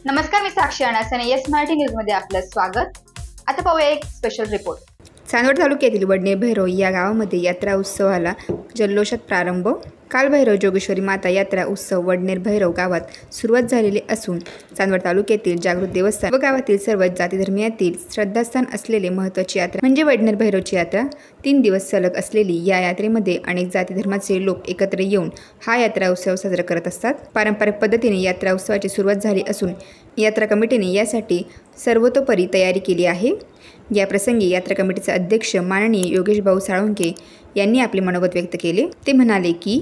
नमस्कार, मी साक्षी अनासने. येस मराठी न्यूजमध्ये आपलं स्वागत. आता पाहूया एक स्पेशल रिपोर्ट. चांदवड तालुक्यातील वडनेर भैरव या गावामध्ये यात्रा उत्सवाला जल्लोषात प्रारंभ. काल भैरव जोगेश्वरी माता यात्रा उत्सव वडनेर भैरव गावात सुरुवात झालेली असून चांदवड तालुक्यातील जागृत देवस्थान व गावातील सर्व जाती धर्मियातील श्रद्धास्थान असलेले महत्त्वाची यात्रा म्हणजे वडनेर भैरवची यात्रा. 3 दिवस सलग असलेली या यात्रेमध्ये अनेक जाती धर्माचे लोक एकत्र येऊन हा यात्रा उत्सव साजरा करत असतात. पारंपरिक पद्धतीने यात्रा उत्सवाची सुरुवात झाली असून यात्रा कमिटीने यासाठी सर्वतोपरी तयारी केली आहे. या प्रसंगी यात्रा कमिटीचे अध्यक्ष माननीय योगेश भाऊ साळुंके यांनी आपले मनोगत व्यक्त केले. ते म्हणाले की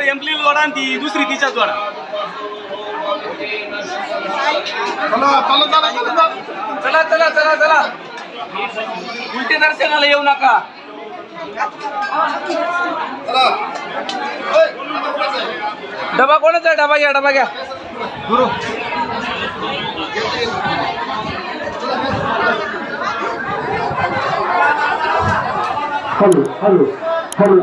एम्प्ली जोडा ती दुसरी तिच्या जोडा. चला चला चला चला, उलटे दर्शनाला येऊ नका. डबा कोणाचा आहे? डबा घ्या, डबा घ्या. गुरु हॅलो हॅलो हॅलो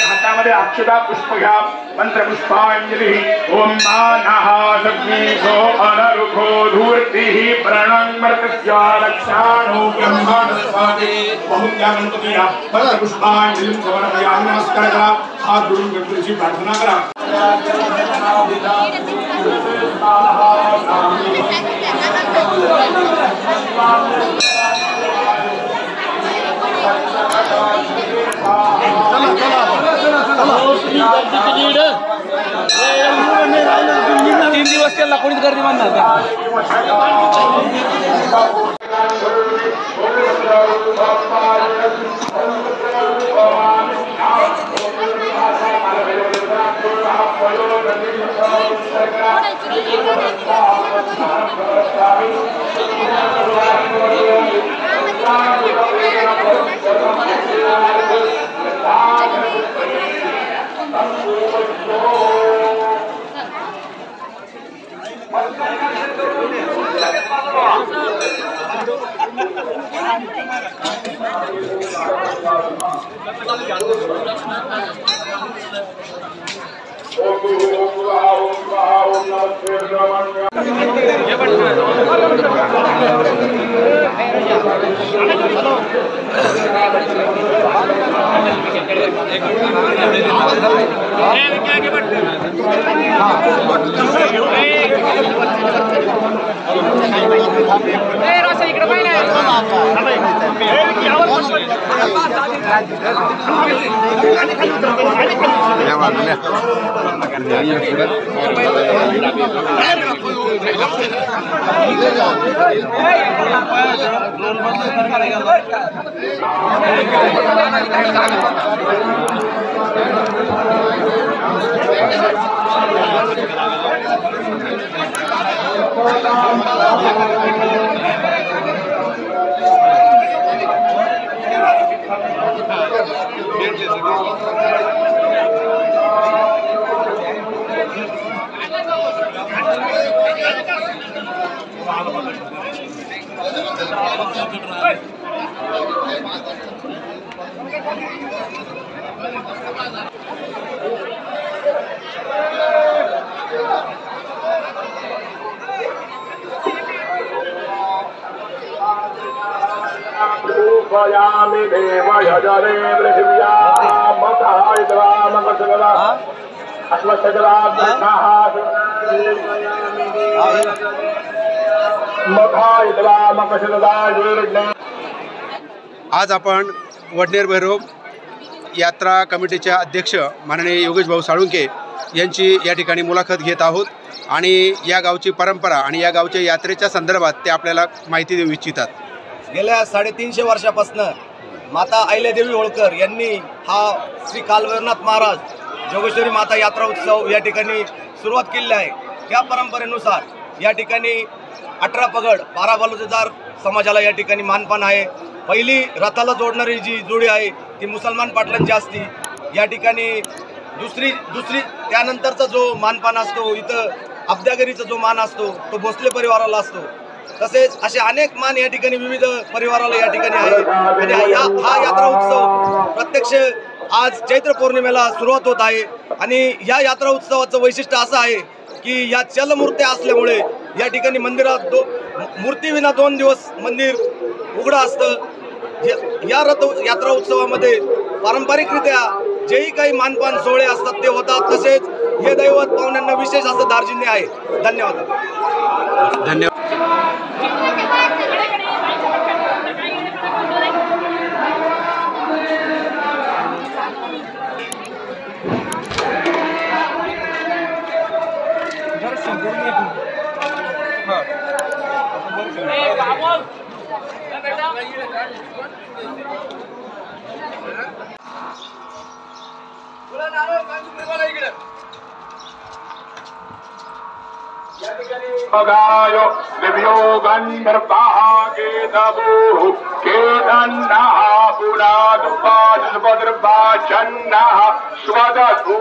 हातामध्ये अक्षता पुष्प घ्या. मंत्रपुष्पांजली. ओम मानः सग्नीसो अनरुखो धूर्तिः प्रणङ्मर्तस्य लक्षाणो ब्रह्माण्डस्वादे बहुज्ञा गणपतीला मंत्रपुष्पांजलिं समर्पयामि. नमस्कार करा. हात जोडून गणपतीची प्रार्थना करा. तीन दिवस त्याला कोणीच गर्दी मानणार का? आज आपण वडनेर भैरव यात्रा कमिटीचे अध्यक्ष माननीय योगेश भाऊ साळुंके यांची या ठिकाणी मुलाखत घेत आहोत आणि या गावची परंपरा आणि या गावच्या यात्रेच्या संदर्भात ते आपल्याला माहिती देऊ इच्छितात. गेल्या 350 वर्षापासून माता अहिल्यादेवी होळकर यांनी हा श्री कालभैरवनाथ महाराज जोगेश्वरी माता यात्रा उत्सव या ठिकाणी सुरुवात केली आहे. त्या परंपरेनुसार या ठिकाणी 18 पगड 12 बलुतेदार समाजाला या ठिकाणी मानपान आहे। पहिली रथाला जोडणारी जी जोडी आहे ती मुसलमान पाटलांची असती या ठिकाणी। दुसरी त्यानंतरचा जो मानपान असतो इथं अब्दागिरीचा जो मान असतो तो भोसले परिवाराला असतो। तसेच असे अनेक मान या ठिकाणी विविध परिवाराला या ठिकाणी आहे आणि हा यात्रा उत्सव प्रत्यक्ष आज चैत्र पौर्णिमेला सुरुवात होत आहे आणि या यात्रा उत्सवाचं वैशिष्ट्य असं आहे की या चलमूर्त्या असल्यामुळे या ठिकाणी मंदिरात मूर्तीविना 2 दिवस मंदिर उघडं असतं। या यात्रा उत्सवामध्ये पारंपरिकरित्या जेही काही मानपान सोहळे असतात ते होतात। तसेच हे दैवत पाहुण्यांना विशेष असं दार्जिन्य आहे। धन्यवाद। धन्यवाद। Pagayo, Livio Gandharvaha Kedavu, Kedannaha Punadupad Svadrabhachannaha Svadatu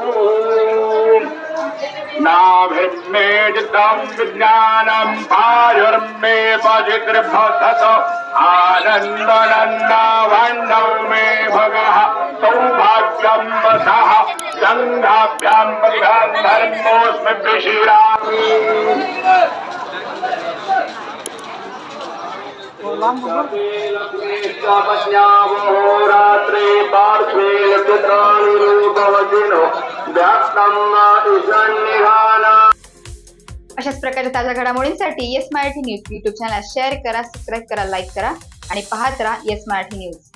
Nabhime Jitam Vijnanam Payurme Pajitribhasata Anandananda Vandavme Bhagaha Saubhagyam Vasaha Sanghabhyam Padham Dharmosme Prishirami अशाच प्रकारच्या ताज्या घडामोडींसाठी yes Marathi news YouTube channel share करा, सबस्क्राईब करा, लाईक करा आणि पाहत राहा येस मराठी न्यूज।